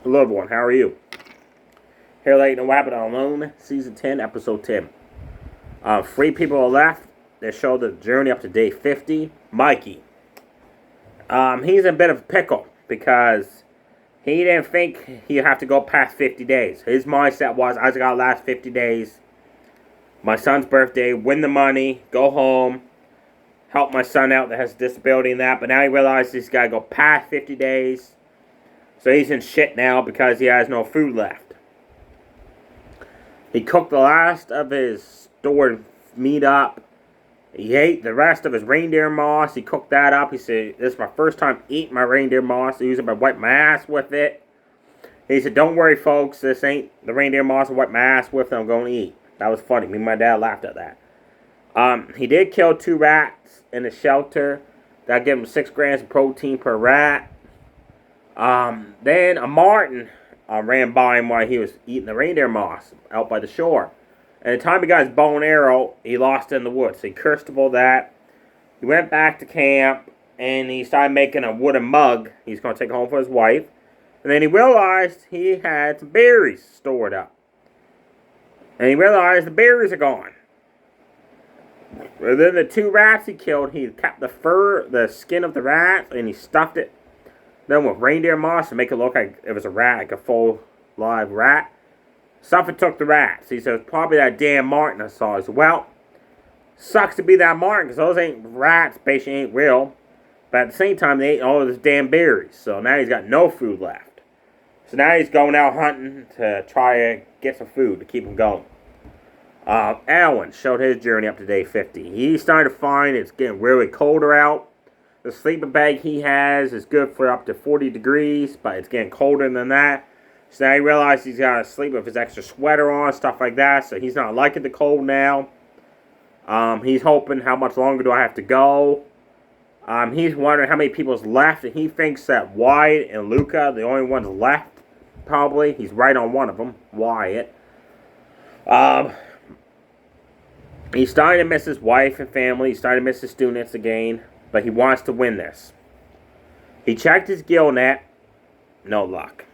Hello everyone, how are you? Here to let you know what happened on Alone, Season 10, Episode 10. 3 people are left. They show the journey up to day 50. Mikey. He's in a bit of a pickle because he didn't think he'd have to go past 50 days. His mindset was, I just got to last 50 days. My son's birthday, win the money, go home, help my son out that has a disability and that. But now he realizes he's got to go past 50 days. So he's in shit now because he has no food left. He cooked the last of his stored meat up. He ate the rest of his reindeer moss. He cooked that up. He said, this is my first time eating my reindeer moss. I use it to wipe my ass with it. He said, don't worry, folks. This ain't the reindeer moss I wipe my ass with and I'm going to eat. That was funny. Me and my dad laughed at that. He did kill 2 rats in the shelter. That gave him 6 grams of protein per rat. Then a marten ran by him while he was eating the reindeer moss out by the shore. And the time he got his bow and arrow, he lost it in the woods. So he cursed about that. He went back to camp, and he started making a wooden mug he's going to take home for his wife. And then he realized he had some berries stored up. And he realized the berries are gone. And then the 2 rats he killed, he kept the skin of the rat, and he stuffed it then with reindeer moss to make it look like it was a rat, like a full live rat. Suffolk took the rats. He says, probably that damn marten I saw. He said, well, sucks to be that marten because those ain't rats, basically ain't real. But at the same time, they ate all of his damn berries. So now he's got no food left. So now he's going out hunting to try to get some food to keep him going. Alan showed his journey up to day 50. He's starting to find it's getting really colder out. The sleeping bag he has is good for up to 40 degrees, but it's getting colder than that. So now he realizes he's got to sleep with his extra sweater on, stuff like that. So he's not liking the cold now. He's hoping, how much longer do I have to go? He's wondering how many people's left. And he thinks that Wyatt and Luca are the only ones left, probably. He's right on one of them, Wyatt. He's starting to miss his wife and family. He's starting to miss his students again. But he wants to win this. He checked his gill net. No luck.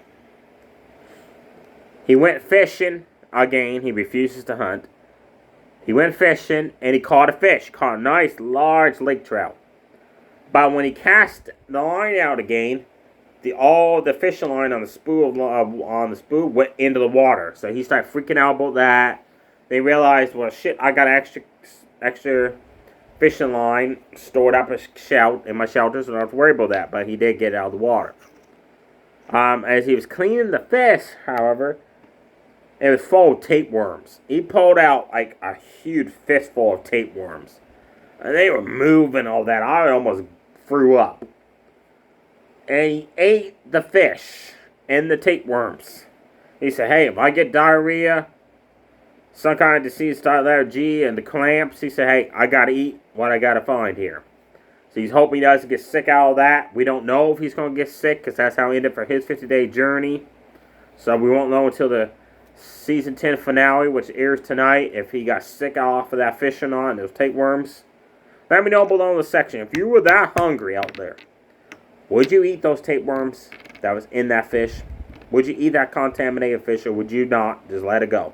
He went fishing again. He refuses to hunt. He went fishing and he caught a fish. Caught a nice large lake trout. But when he cast the line out again, all the fishing line on the spool went into the water. So he started freaking out about that. They realized, well, shit, I got extra fishing line stored up in my shelter, so I don't have to worry about that. But he did get it out of the water. As he was cleaning the fish, however, it was full of tapeworms. He pulled out like a huge fistful of tapeworms. And they were moving all that. I almost threw up. And he ate the fish and the tapeworms. He said, hey, if I get diarrhea, some kind of disease start letter G and the clamps, he said, hey, I gotta eat what I gotta find here. So he's hoping he doesn't get sick out of that. We don't know if he's gonna get sick because that's how he ended for his 50-day journey. So we won't know until the Season 10 finale, which airs tonight, if he got sick off of that fishing on those tapeworms. Let me know below in the section. If you were that hungry out there, would you eat those tapeworms that was in that fish? Would you eat that contaminated fish or would you not just let it go?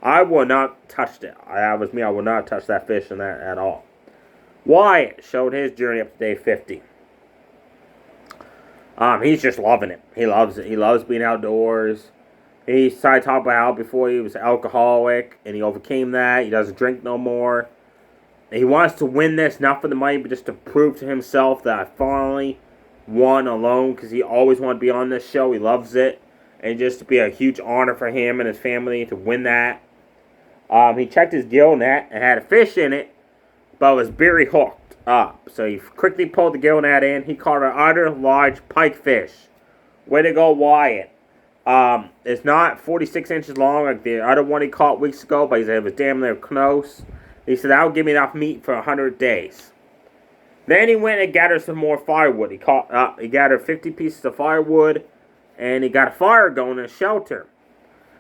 I would not touch it. That was me. I would not touch that fish in that at all. Wyatt showed his journey up to day 50. He's just loving it. He loves it. He loves being outdoors. He started talking about how before he was alcoholic and he overcame that. He doesn't drink no more. And he wants to win this, not for the money, but just to prove to himself that I finally won alone because he always wanted to be on this show. He loves it. And just to be a huge honor for him and his family to win that. He checked his gill net and had a fish in it, but it was very hooked up. So he quickly pulled the gill net in. He caught an other large pikefish. Way to go, Wyatt. It's not 46 inches long like the other one he caught weeks ago, but he said it was damn near close. He said that would give me enough meat for 100 days. Then he went and gathered some more firewood. He gathered 50 pieces of firewood, and he got a fire going in a shelter.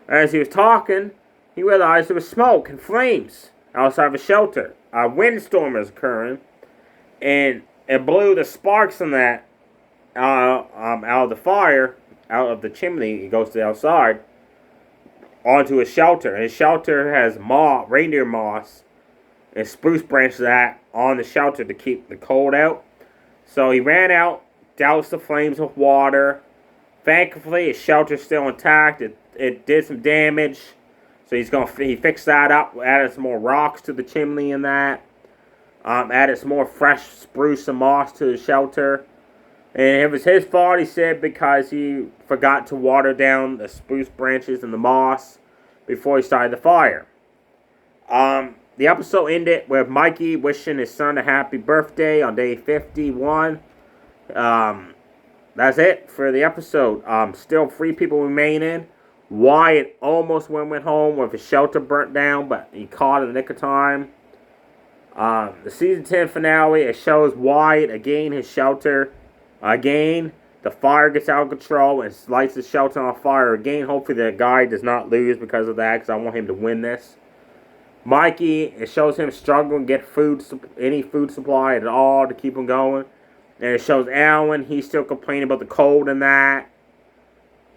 As he was talking, he realized there was smoke and flames outside of a shelter. A windstorm was occurring, and it blew the sparks from that out of the fire out of the chimney. He goes to the outside onto a shelter. And his shelter has reindeer moss and spruce branches that on the shelter to keep the cold out. So he ran out, doused the flames with water. Thankfully, his shelter's still intact. It did some damage, so he fixed that up. Added some more rocks to the chimney and that. Added some more fresh spruce and moss to the shelter. And it was his fault, he said, because he forgot to water down the spruce branches and the moss before he started the fire. The episode ended with Mikey wishing his son a happy birthday on day 51. That's it for the episode. Still 3 people remaining. Wyatt almost went home with his shelter burnt down, but he caught in the nick of time. The season 10 finale, it shows Wyatt again, his shelter. Again, the fire gets out of control and lights the shelter on fire. Again, hopefully the guy does not lose because of that, because I want him to win this. Mikey, it shows him struggling to get any food supply at all to keep him going. And it shows Alan, he's still complaining about the cold and that.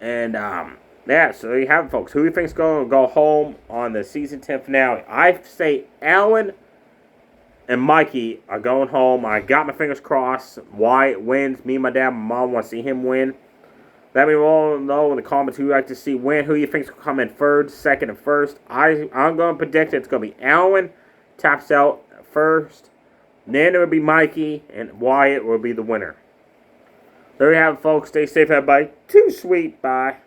And, yeah, so there you have it, folks. Who do you think's going to go home on the season 10 finale? I say Alan and Mikey are going home. I got my fingers crossed. Wyatt wins. Me, my dad, my mom want to see him win. Let me all know in the comments who you'd like to see win. Who you think's going to come in third, second, and first. I'm going to predict it's going to be Alan taps out first. Then it will be Mikey, and Wyatt will be the winner. There you have it, folks. Stay safe, everybody. Too sweet. Bye.